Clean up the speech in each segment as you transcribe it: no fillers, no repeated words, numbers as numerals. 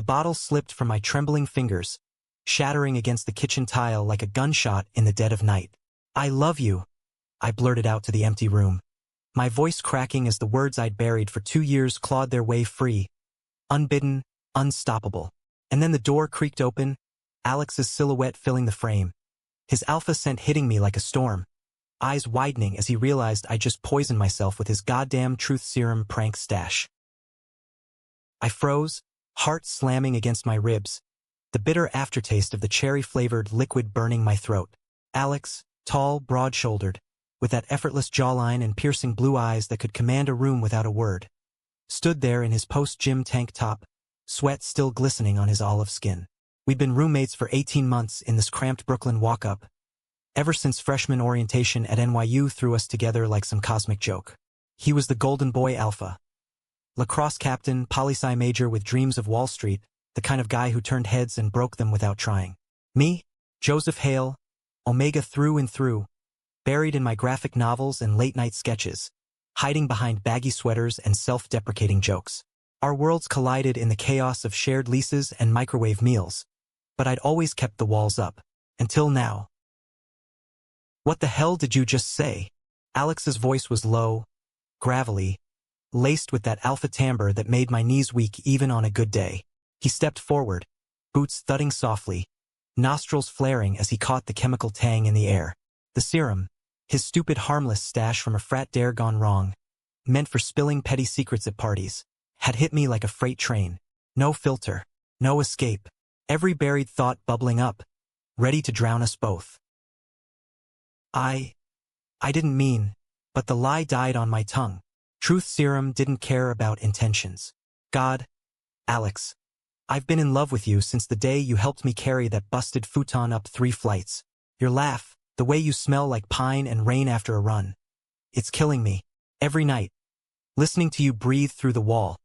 bottle slipped from my trembling fingers, shattering against the kitchen tile like a gunshot in the dead of night. "I love you," I blurted out to the empty room, my voice cracking as the words I'd buried for 2 years clawed their way free, unbidden, unstoppable. And then the door creaked open, Alex's silhouette filling the frame, his alpha scent hitting me like a storm, eyes widening as he realized I just poisoned myself with his goddamn truth serum prank stash. I froze, heart slamming against my ribs, the bitter aftertaste of the cherry-flavored liquid burning my throat. Alex, tall, broad-shouldered, with that effortless jawline and piercing blue eyes that could command a room without a word, stood there in his post-gym tank top, sweat still glistening on his olive skin. We'd been roommates for 18 months in this cramped Brooklyn walk-up, ever since freshman orientation at NYU threw us together like some cosmic joke. He was the golden boy alpha, lacrosse captain, poli-sci major with dreams of Wall Street, the kind of guy who turned heads and broke them without trying. Me, Joseph Hale, Omega through and through, buried in my graphic novels and late-night sketches, hiding behind baggy sweaters and self-deprecating jokes. Our worlds collided in the chaos of shared leases and microwave meals, but I'd always kept the walls up, until now. "What the hell did you just say?" Alex's voice was low, gravelly, laced with that alpha timbre that made my knees weak even on a good day. He stepped forward, boots thudding softly, nostrils flaring as he caught the chemical tang in the air. The serum, his stupid harmless stash from a frat dare gone wrong, meant for spilling petty secrets at parties, had hit me like a freight train. No filter, no escape, every buried thought bubbling up, ready to drown us both. I didn't mean, but the lie died on my tongue. Truth serum didn't care about intentions. God, Alex, I've been in love with you since the day you helped me carry that busted futon up 3 flights. Your laugh, the way you smell like pine and rain after a run. It's killing me. Every night. Listening to you breathe through the wall.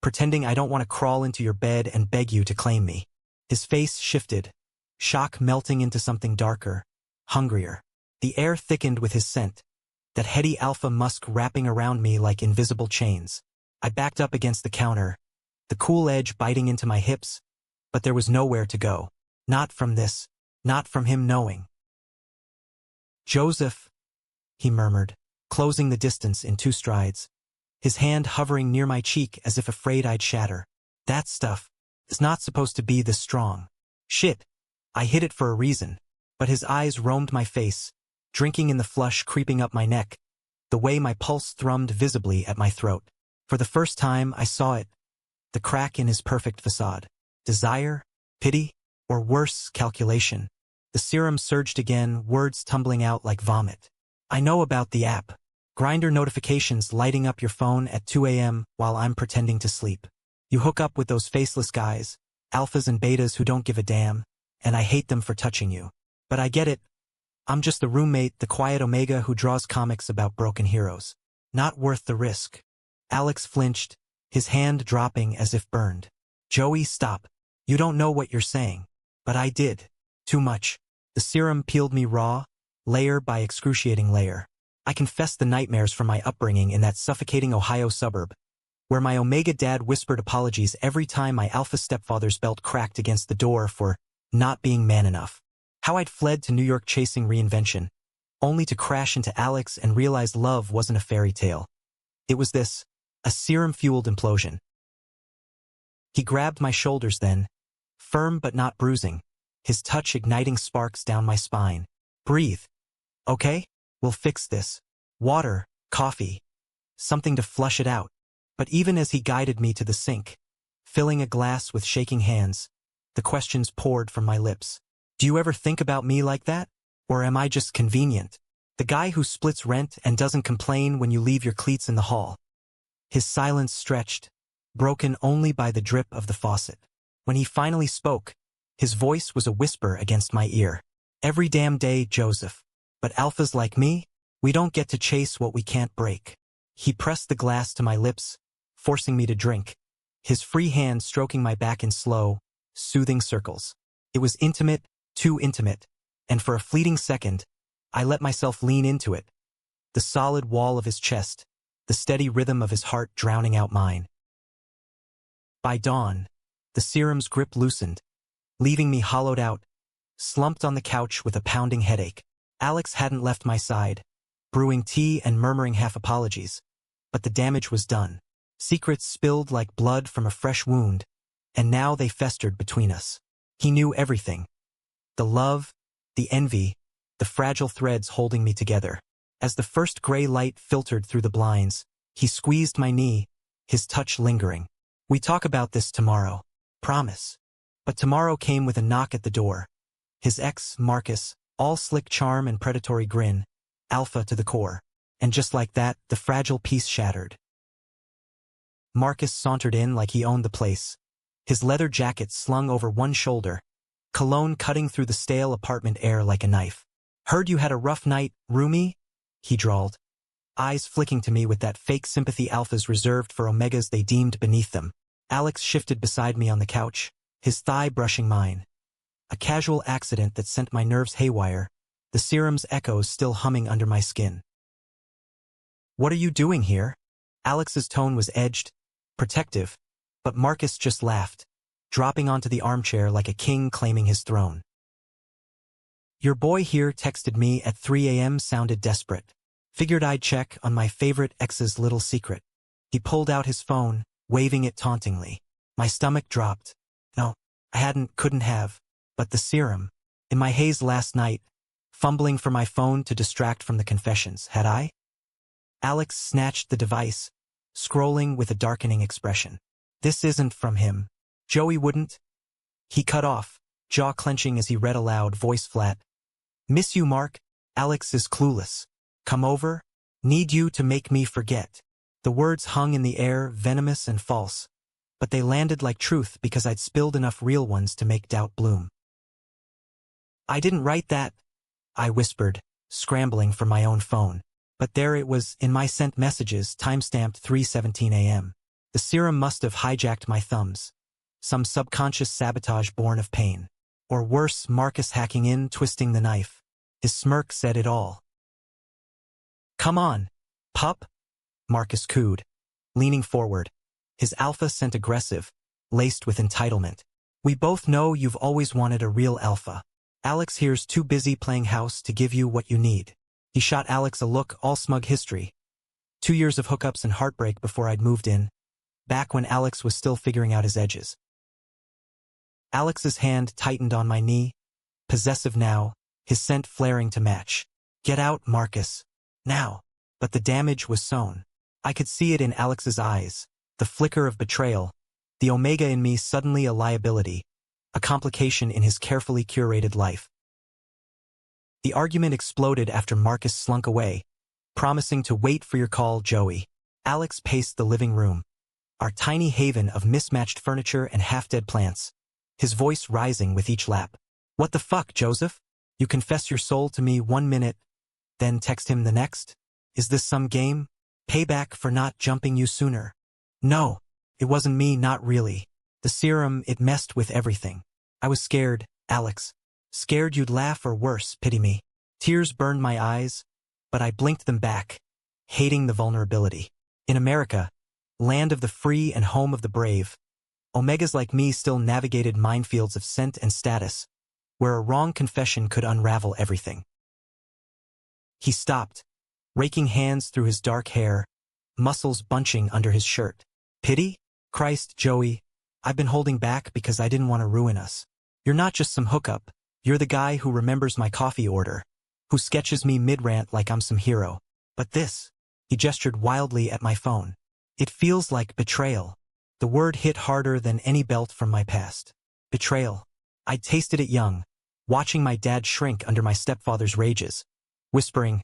Pretending I don't want to crawl into your bed and beg you to claim me. His face shifted. Shock melting into something darker. Hungrier. The air thickened with his scent. That heady alpha musk wrapping around me like invisible chains. I backed up against the counter, the cool edge biting into my hips, but there was nowhere to go. Not from this. Not from him knowing. "Joseph," he murmured, closing the distance in 2 strides, his hand hovering near my cheek as if afraid I'd shatter. "That stuff is not supposed to be this strong." Shit. I hid it for a reason, but his eyes roamed my face, drinking in the flush creeping up my neck, the way my pulse thrummed visibly at my throat. For the first time I saw it, the crack in his perfect facade. Desire, pity, or worse, calculation. The serum surged again, words tumbling out like vomit. "I know about the app. Grindr notifications lighting up your phone at 2 a.m. while I'm pretending to sleep. You hook up with those faceless guys, alphas and betas who don't give a damn, and I hate them for touching you. But I get it. I'm just the roommate, the quiet Omega who draws comics about broken heroes. Not worth the risk." Alex flinched, his hand dropping as if burned. "Joey, stop. You don't know what you're saying." But I did. Too much. The serum peeled me raw, layer by excruciating layer. I confessed the nightmares from my upbringing in that suffocating Ohio suburb, where my Omega dad whispered apologies every time my alpha stepfather's belt cracked against the door for not being man enough. How I'd fled to New York chasing reinvention, only to crash into Alex and realize love wasn't a fairy tale. It was this, a serum-fueled implosion. He grabbed my shoulders then, firm but not bruising, his touch igniting sparks down my spine. "Breathe. Okay? We'll fix this. Water, coffee, something to flush it out." But even as he guided me to the sink, filling a glass with shaking hands, the questions poured from my lips. "Do you ever think about me like that? Or am I just convenient? The guy who splits rent and doesn't complain when you leave your cleats in the hall?" His silence stretched, broken only by the drip of the faucet. When he finally spoke, his voice was a whisper against my ear. "Every damn day, Joseph. But alphas like me, we don't get to chase what we can't break." He pressed the glass to my lips, forcing me to drink, his free hand stroking my back in slow, soothing circles. It was intimate, too intimate, and for a fleeting second, I let myself lean into it. The solid wall of his chest, the steady rhythm of his heart drowning out mine. By dawn, The serum's grip loosened, leaving me hollowed out, slumped on the couch with a pounding headache. Alex hadn't left my side, brewing tea and murmuring half apologies. But the damage was done. Secrets spilled like blood from a fresh wound, and now they festered between us. He knew everything. The love, the envy, the fragile threads holding me together. As the first gray light filtered through the blinds, he squeezed my knee, his touch lingering. "We talk about this tomorrow. Promise." But tomorrow came with a knock at the door. His ex, Marcus, all slick charm and predatory grin, alpha to the core. And just like that, the fragile peace shattered. Marcus sauntered in like he owned the place, his leather jacket slung over one shoulder, cologne cutting through the stale apartment air like a knife. "Heard you had a rough night, roomie?" he drawled, eyes flicking to me with that fake sympathy alphas reserved for omegas they deemed beneath them. Alex shifted beside me on the couch, his thigh brushing mine. A casual accident that sent my nerves haywire, the serum's echoes still humming under my skin. "What are you doing here?" Alex's tone was edged, protective, but Marcus just laughed, dropping onto the armchair like a king claiming his throne. "Your boy here texted me at 3 a.m. sounded desperate. Figured I'd check on my favorite ex's little secret." He pulled out his phone, waving it tauntingly. My stomach dropped. No, I couldn't have. But the serum. In my haze last night, fumbling for my phone to distract from the confessions, had I? Alex snatched the device, scrolling with a darkening expression. "This isn't from him. Joey wouldn't." He cut off, jaw clenching as he read aloud, voice flat. "Miss you, Mark. Alex is clueless. Come over. Need you to make me forget." The words hung in the air, venomous and false, but they landed like truth because I'd spilled enough real ones to make doubt bloom. "I didn't write that," I whispered, scrambling for my own phone. But there it was, in my sent messages, timestamped 3:17 a.m. The serum must have hijacked my thumbs. Some subconscious sabotage born of pain. Or worse, Marcus hacking in, twisting the knife. His smirk said it all. "Come on, pup," Marcus cooed, leaning forward, his alpha scent aggressive, laced with entitlement. "We both know you've always wanted a real alpha. Alex here's too busy playing house to give you what you need." He shot Alex a look, all smug history. 2 years of hookups and heartbreak before I'd moved in, back when Alex was still figuring out his edges. Alex's hand tightened on my knee, possessive now, his scent flaring to match. "Get out, Marcus. Now." But the damage was sown. I could see it in Alex's eyes, the flicker of betrayal, the omega in me suddenly a liability, a complication in his carefully curated life. The argument exploded after Marcus slunk away, promising to wait for your call, Joey. Alex paced the living room, our tiny haven of mismatched furniture and half-dead plants, his voice rising with each lap. "What the fuck, Joseph? You confess your soul to me 1 minute, then text him the next? Is this some game? Payback for not jumping you sooner?" "No, it wasn't me, not really. The serum, it messed with everything. I was scared, Alex. Scared you'd laugh or worse, pity me." Tears burned my eyes, but I blinked them back, hating the vulnerability. In America, land of the free and home of the brave, omegas like me still navigated minefields of scent and status, where a wrong confession could unravel everything. He stopped, raking hands through his dark hair, muscles bunching under his shirt. "Pity? Christ, Joey, I've been holding back because I didn't want to ruin us. You're not just some hookup. You're the guy who remembers my coffee order, who sketches me mid-rant like I'm some hero. But this," he gestured wildly at my phone. "It feels like betrayal." The word hit harder than any belt from my past. Betrayal. I'd tasted it young, watching my dad shrink under my stepfather's rages, whispering,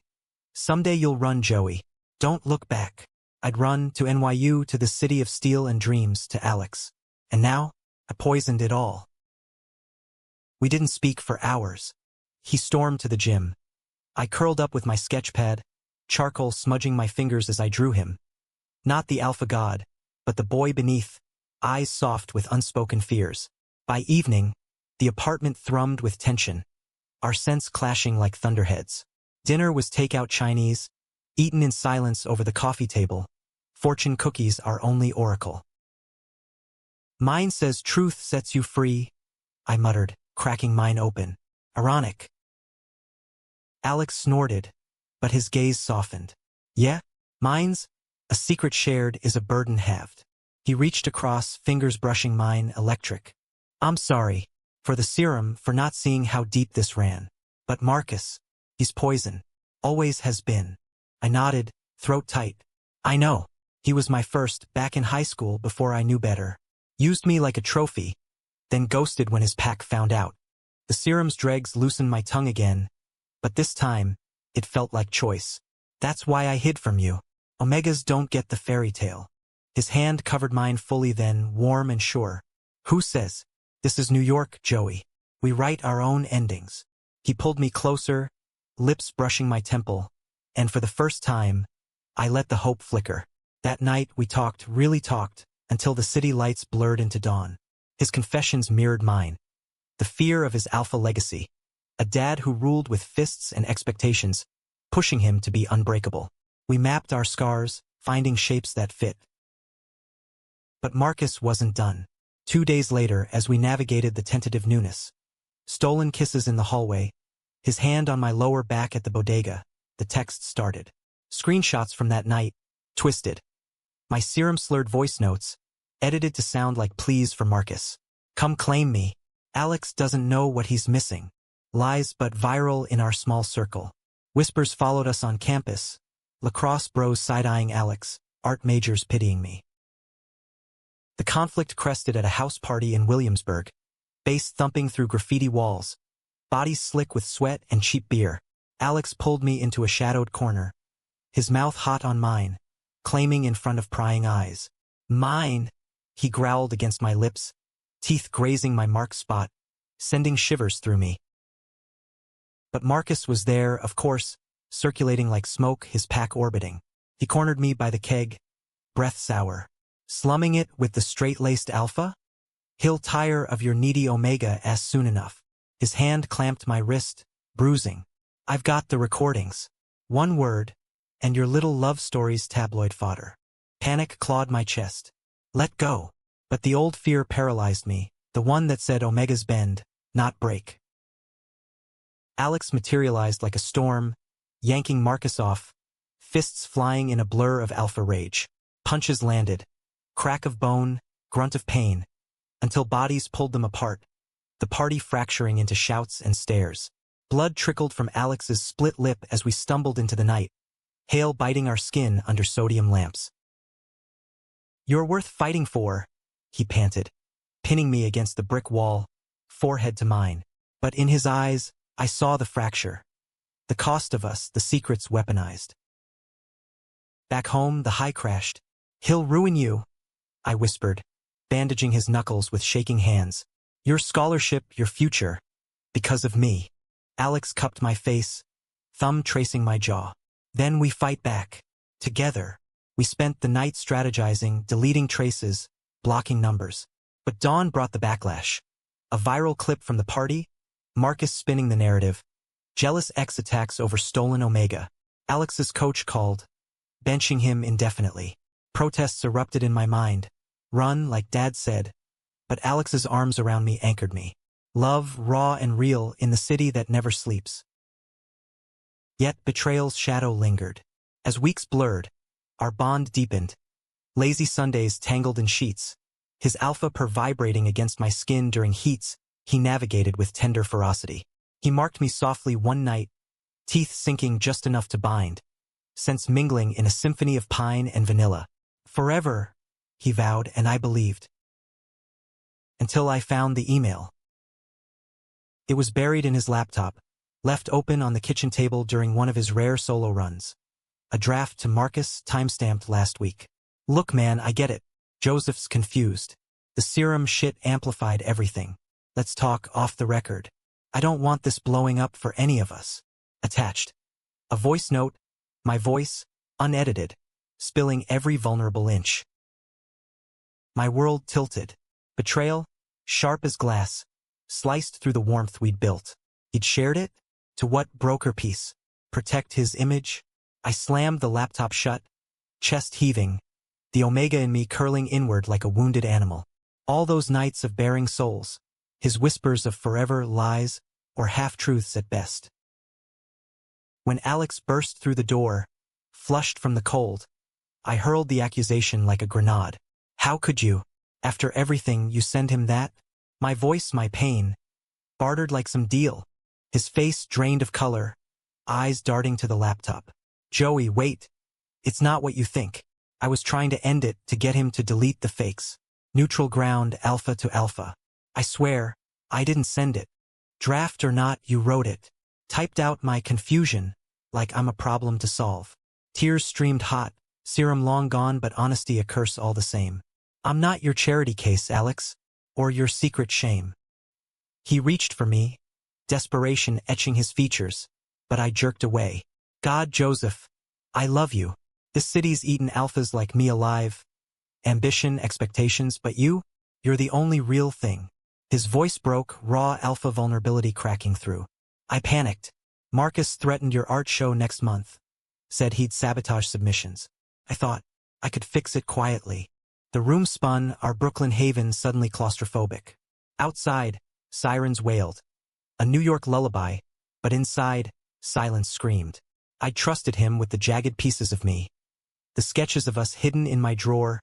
"Someday you'll run, Joey. Don't look back." I'd run to NYU, to the city of steel and dreams, to Alex. And now, I poisoned it all. We didn't speak for hours. He stormed to the gym. I curled up with my sketch pad, charcoal smudging my fingers as I drew him. Not the alpha god, but the boy beneath, eyes soft with unspoken fears. By evening, the apartment thrummed with tension, our scents clashing like thunderheads. Dinner was takeout Chinese, eaten in silence over the coffee table, fortune cookies our only oracle. Mine says truth sets you free, I muttered, cracking mine open. Ironic. Alex snorted, but his gaze softened. Yeah? Mine's? A secret shared is a burden halved. He reached across, fingers brushing mine, electric. I'm sorry. For the serum, for not seeing how deep this ran. But Marcus, he's poison. Always has been. I nodded, throat tight. I know. He was my first, back in high school before I knew better. Used me like a trophy, then ghosted when his pack found out. The serum's dregs loosened my tongue again, but this time, it felt like choice. That's why I hid from you. Omegas don't get the fairy tale. His hand covered mine fully then, warm and sure. Who says? This is New York, Joey. We write our own endings. He pulled me closer, lips brushing my temple, and for the first time, I let the hope flicker. That night we talked, really talked, until the city lights blurred into dawn. His confessions mirrored mine. The fear of his alpha legacy. A dad who ruled with fists and expectations, pushing him to be unbreakable. We mapped our scars, finding shapes that fit. But Marcus wasn't done. 2 days later, as we navigated the tentative newness. Stolen kisses in the hallway, his hand on my lower back at the bodega, the text started. Screenshots from that night, twisted. My serum slurred voice notes, edited to sound like pleas for Marcus. Come claim me. Alex doesn't know what he's missing. Lies but viral in our small circle. Whispers followed us on campus. Lacrosse bros side-eyeing Alex, art majors pitying me. The conflict crested at a house party in Williamsburg. Bass thumping through graffiti walls. Bodies slick with sweat and cheap beer. Alex pulled me into a shadowed corner. His mouth hot on mine, claiming in front of prying eyes. Mine, he growled against my lips, teeth grazing my marked spot, sending shivers through me. But Marcus was there, of course, circulating like smoke, his pack orbiting. He cornered me by the keg, breath sour. Slumming it with the straight-laced alpha? He'll tire of your needy omega as soon enough. His hand clamped my wrist, bruising. I've got the recordings. One word, and your little love story's tabloid fodder. Panic clawed my chest. Let go. But the old fear paralyzed me, the one that said omegas bend, not break. Alex materialized like a storm, yanking Marcus off, fists flying in a blur of alpha rage. Punches landed. Crack of bone, grunt of pain, until bodies pulled them apart, the party fracturing into shouts and stares. Blood trickled from Alex's split lip as we stumbled into the night, hail biting our skin under sodium lamps. You're worth fighting for, he panted, pinning me against the brick wall, forehead to mine. But in his eyes, I saw the fracture. The cost of us, the secrets weaponized. Back home, the high crashed. He'll ruin you, I whispered, bandaging his knuckles with shaking hands. Your scholarship, your future. Because of me. Alex cupped my face, thumb tracing my jaw. Then we fight back. Together. We spent the night strategizing, deleting traces, blocking numbers. But dawn brought the backlash. A viral clip from the party, Marcus spinning the narrative. Jealous ex attacks over stolen omega. Alex's coach called, benching him indefinitely. Protests erupted in my mind. Run, like Dad said. But Alex's arms around me anchored me. Love, raw and real, in the city that never sleeps. Yet betrayal's shadow lingered. As weeks blurred, our bond deepened. Lazy Sundays tangled in sheets. His alpha purr vibrating against my skin during heats, he navigated with tender ferocity. He marked me softly one night, teeth sinking just enough to bind, scents mingling in a symphony of pine and vanilla. Forever, he vowed, and I believed. Until I found the email. It was buried in his laptop, left open on the kitchen table during one of his rare solo runs. A draft to Marcus, timestamped last week. Look man, I get it. Joseph's confused. The serum shit amplified everything. Let's talk off the record. I don't want this blowing up for any of us. Attached. A voice note, my voice, unedited, spilling every vulnerable inch. My world tilted. Betrayal, sharp as glass, sliced through the warmth we'd built. He'd shared it? To what broker piece? Protect his image? I slammed the laptop shut, chest heaving, the omega in me curling inward like a wounded animal. All those nights of bearing souls, his whispers of forever lies or half-truths at best. When Alex burst through the door, flushed from the cold, I hurled the accusation like a grenade. How could you? After everything, you send him that? My voice, my pain, bartered like some deal. His face drained of color, eyes darting to the laptop. Joey, wait. It's not what you think. I was trying to end it, to get him to delete the fakes. Neutral ground, alpha to alpha. I swear, I didn't send it. Draft or not, you wrote it. Typed out my confusion, like I'm a problem to solve. Tears streamed hot, serum long gone, but honesty a curse all the same. I'm not your charity case, Alex, or your secret shame. He reached for me, desperation etching his features, but I jerked away. God, Joseph, I love you. This city's eaten alphas like me alive. Ambition, expectations, but you're the only real thing. His voice broke, raw alpha vulnerability cracking through. I panicked. Marcus threatened your art show next month. Said he'd sabotage submissions. I thought I could fix it quietly. The room spun, our Brooklyn haven suddenly claustrophobic. Outside, sirens wailed. A New York lullaby, but inside, silence screamed. I trusted him with the jagged pieces of me. The sketches of us hidden in my drawer,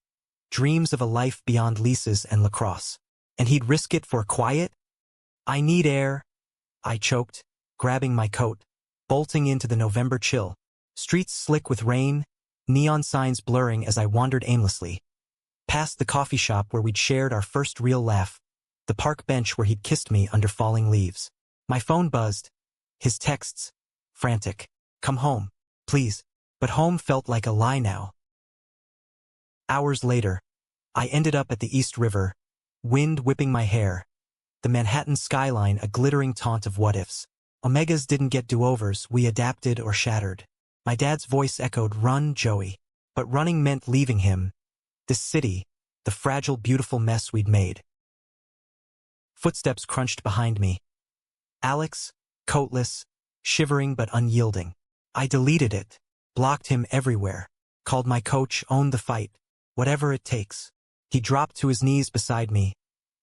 dreams of a life beyond leases and lacrosse. And he'd risk it for quiet? I need air, I choked, grabbing my coat, bolting into the November chill. Streets slick with rain, neon signs blurring as I wandered aimlessly. Past the coffee shop where we'd shared our first real laugh, the park bench where he'd kissed me under falling leaves. My phone buzzed. His texts, frantic. Come home, please. But home felt like a lie now. Hours later, I ended up at the East River, wind whipping my hair. The Manhattan skyline a glittering taunt of what-ifs. Omegas didn't get do-overs, we adapted or shattered. My dad's voice echoed, run, Joey. But running meant leaving him. This city, the fragile, beautiful mess we'd made. Footsteps crunched behind me. Alex, coatless, shivering but unyielding. I deleted it, blocked him everywhere, called my coach, owned the fight, whatever it takes. He dropped to his knees beside me,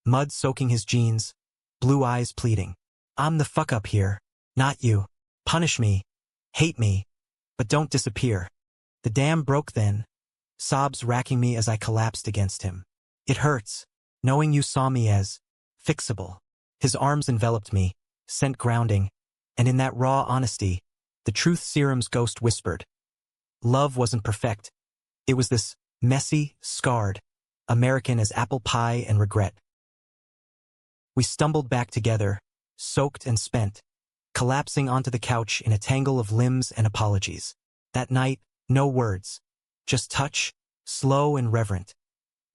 mud soaking his jeans, blue eyes pleading. I'm the fuck up here, not you. Punish me, hate me, but don't disappear. The dam broke then, sobs racking me as I collapsed against him. It hurts, knowing you saw me as fixable. His arms enveloped me, sent grounding, and in that raw honesty, the truth Serum's ghost whispered. Love wasn't perfect. It was this messy, scarred, American as apple pie and regret. We stumbled back together, soaked and spent, collapsing onto the couch in a tangle of limbs and apologies. That night, no words, just touch, slow and reverent.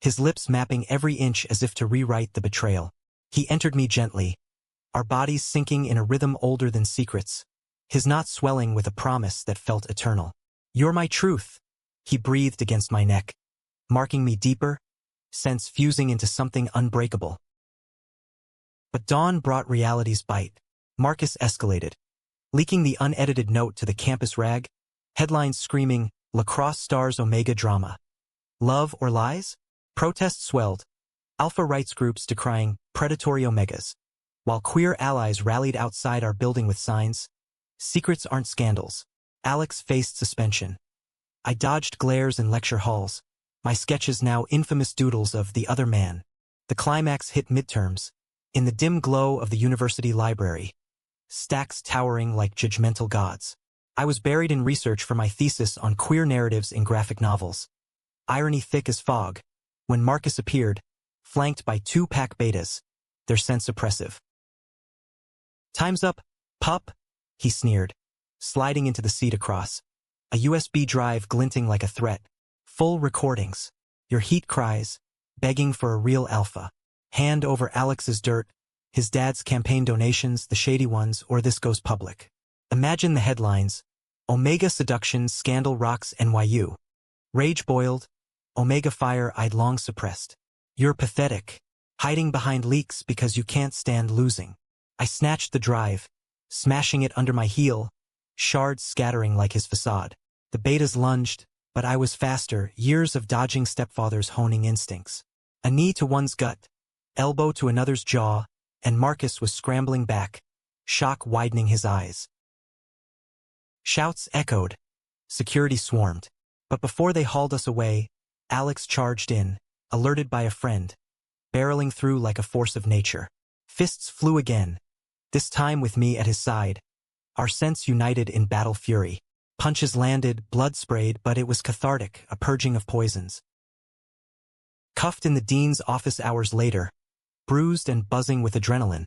His lips mapping every inch as if to rewrite the betrayal. He entered me gently, our bodies sinking in a rhythm older than secrets, his knot swelling with a promise that felt eternal. You're my truth, he breathed against my neck, marking me deeper, sense fusing into something unbreakable. But dawn brought reality's bite. Marcus escalated, leaking the unedited note to the campus rag, headlines screaming, lacrosse stars Omega drama. Love or lies? Protests swelled, alpha rights groups decrying predatory Omegas, while queer allies rallied outside our building with signs, secrets aren't scandals. Alex faced suspension. I dodged glares in lecture halls, my sketches now infamous doodles of the other man. The climax hit midterms, in the dim glow of the university library, stacks towering like judgmental gods. I was buried in research for my thesis on queer narratives in graphic novels. Irony thick as fog, when Marcus appeared, flanked by two pack betas, their sense oppressive. Time's up, pup, he sneered, sliding into the seat across. A USB drive glinting like a threat. Full recordings. Your heat cries, begging for a real alpha. Hand over Alex's dirt, his dad's campaign donations, the shady ones, or this goes public. Imagine the headlines. Omega seduction, scandal rocks NYU. Rage boiled. Omega fire I'd long suppressed. You're pathetic. Hiding behind leaks because you can't stand losing. I snatched the drive, smashing it under my heel, shards scattering like his facade. The betas lunged, but I was faster, years of dodging stepfather's honing instincts. A knee to one's gut, elbow to another's jaw, and Marcus was scrambling back, shock widening his eyes. Shouts echoed. Security swarmed. But before they hauled us away, Alex charged in, alerted by a friend, barreling through like a force of nature. Fists flew again, this time with me at his side. Our sense united in battle fury. Punches landed, blood sprayed, but it was cathartic, a purging of poisons. Cuffed in the dean's office hours later, bruised and buzzing with adrenaline,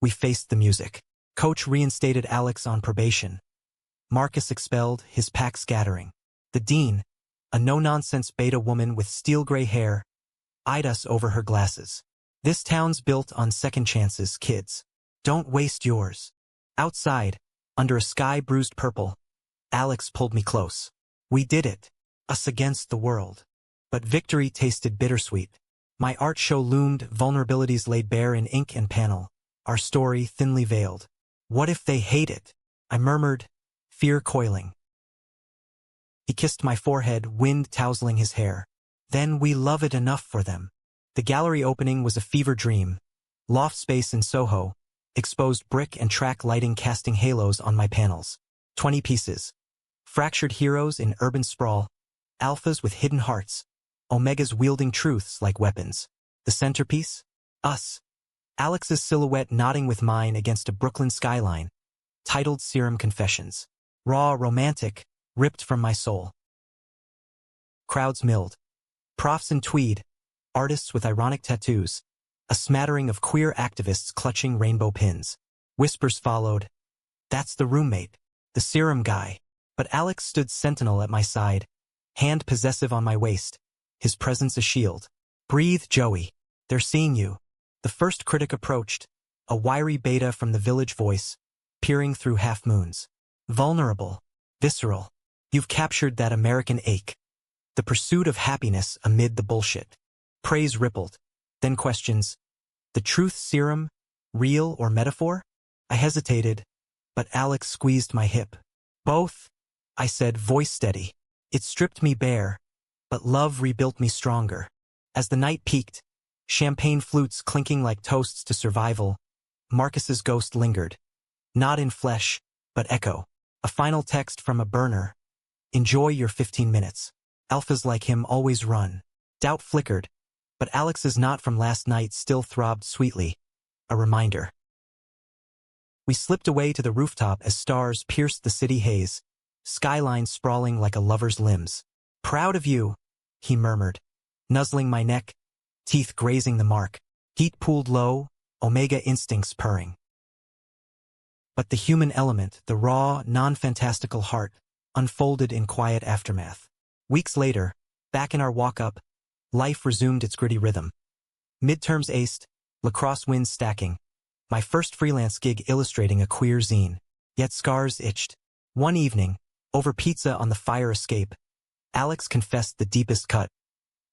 we faced the music. Coach reinstated Alex on probation. Marcus expelled, his pack scattering. The dean, a no-nonsense beta woman with steel-gray hair, eyed us over her glasses. This town's built on second chances, kids. Don't waste yours. Outside, under a sky bruised purple, Alex pulled me close. We did it. Us against the world. But victory tasted bittersweet. My art show loomed, vulnerabilities laid bare in ink and panel, our story thinly veiled. What if they hate it? I murmured, fear coiling. He kissed my forehead, wind tousling his hair. Then we love it enough for them. The gallery opening was a fever dream. Loft space in Soho, exposed brick and track lighting casting halos on my panels. 20 pieces. Fractured heroes in urban sprawl, alphas with hidden hearts, omegas wielding truths like weapons. The centerpiece? Us. Alex's silhouette nodding with mine against a Brooklyn skyline, titled Serum Confessions. Raw, romantic, ripped from my soul. Crowds milled. Profs in tweed, artists with ironic tattoos, a smattering of queer activists clutching rainbow pins. Whispers followed. That's the roommate, the Serum guy. But Alex stood sentinel at my side, hand possessive on my waist, his presence a shield. Breathe, Joey. They're seeing you. The first critic approached, a wiry beta from the Village Voice, peering through half-moons. Vulnerable. Visceral. You've captured that American ache. The pursuit of happiness amid the bullshit. Praise rippled. Then questions. The truth serum? Real or metaphor? I hesitated, but Alex squeezed my hip. Both, I said, voice steady. It stripped me bare, but love rebuilt me stronger. As the night peaked, champagne flutes clinking like toasts to survival, Marcus's ghost lingered. Not in flesh, but echo. A final text from a burner. Enjoy your 15 minutes. Alphas like him always run. Doubt flickered, but Alex's knot from last night still throbbed sweetly. A reminder. We slipped away to the rooftop as stars pierced the city haze, skyline sprawling like a lover's limbs. Proud of you, he murmured, nuzzling my neck, teeth grazing the mark. Heat pooled low, omega instincts purring. But the human element, the raw, non-fantastical heart, unfolded in quiet aftermath. Weeks later, back in our walk-up, life resumed its gritty rhythm. Midterms aced, lacrosse wins stacking, my first freelance gig illustrating a queer zine. Yet scars itched. One evening, over pizza on the fire escape, Alex confessed the deepest cut.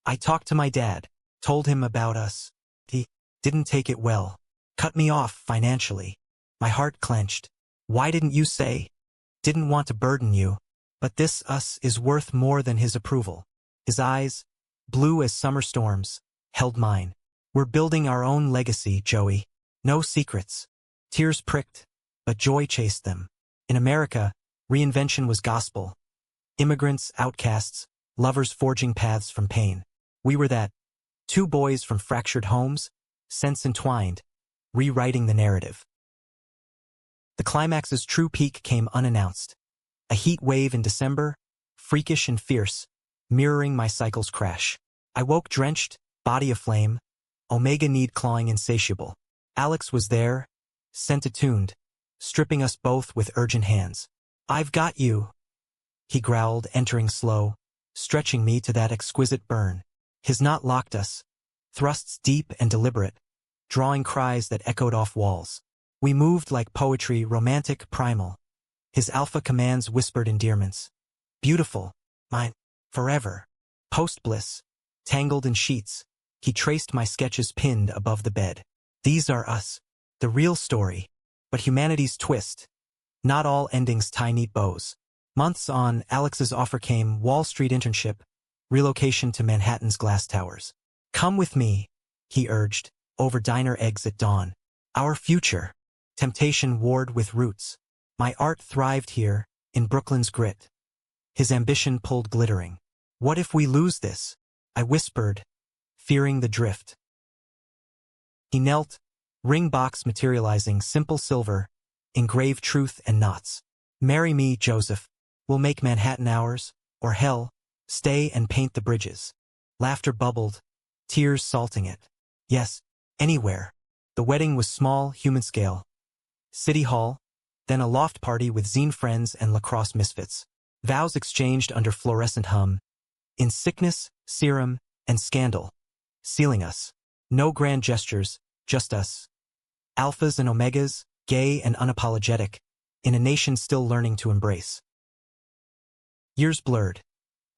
I talked to my dad, told him about us. He didn't take it well. Cut me off financially. My heart clenched. Why didn't you say? Didn't want to burden you. But this us is worth more than his approval. His eyes, blue as summer storms, held mine. We're building our own legacy, Joey. No secrets. Tears pricked, but joy chased them. In America, reinvention was gospel. Immigrants, outcasts, lovers forging paths from pain. We were that. Two boys from fractured homes, sense entwined, rewriting the narrative. The climax's true peak came unannounced. A heat wave in December, freakish and fierce, mirroring my cycle's crash. I woke drenched, body aflame, omega need clawing insatiable. Alex was there, scent attuned, stripping us both with urgent hands. I've got you, he growled, entering slow, stretching me to that exquisite burn. His knot locked us, thrusts deep and deliberate, drawing cries that echoed off walls. We moved like poetry, romantic, primal. His alpha commands whispered endearments. Beautiful, mine, forever. Post-bliss, tangled in sheets, he traced my sketches pinned above the bed. These are us, the real story, but humanity's twist. Not all endings tie neat bows. Months on, Alex's offer came, Wall Street internship, relocation to Manhattan's glass towers. Come with me, he urged, over diner eggs at dawn. Our future. Temptation warred with roots. My art thrived here, in Brooklyn's grit. His ambition pulled glittering. What if we lose this? I whispered, fearing the drift. He knelt, ring box materializing simple silver, engraved truth and knots. Marry me, Joseph. We'll make Manhattan ours, or hell, stay and paint the bridges. Laughter bubbled, tears salting it. Yes, anywhere. The wedding was small, human scale. City Hall, then a loft party with zine friends and lacrosse misfits. Vows exchanged under fluorescent hum. In sickness, serum, and scandal. Sealing us. No grand gestures, just us. Alphas and omegas, gay and unapologetic, in a nation still learning to embrace. Years blurred.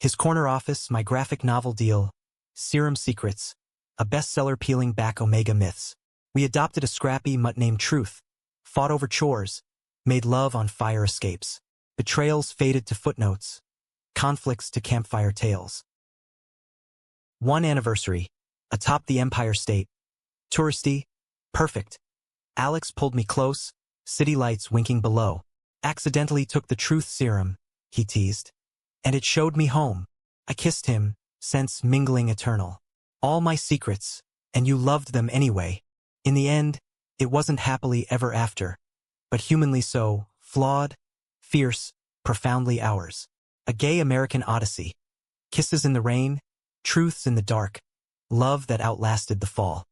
His corner office, my graphic novel deal, Serum Secrets, a bestseller peeling back Omega myths. We adopted a scrappy mutt named Truth, fought over chores, made love on fire escapes. Betrayals faded to footnotes, conflicts to campfire tales. One anniversary, atop the Empire State. Touristy, perfect. Alex pulled me close, city lights winking below. Accidentally took the truth serum, he teased. And it showed me home. I kissed him, sense mingling eternal. All my secrets, and you loved them anyway. In the end, it wasn't happily ever after, but humanly so, flawed, fierce, profoundly ours. A gay American odyssey. Kisses in the rain, truths in the dark, love that outlasted the fall.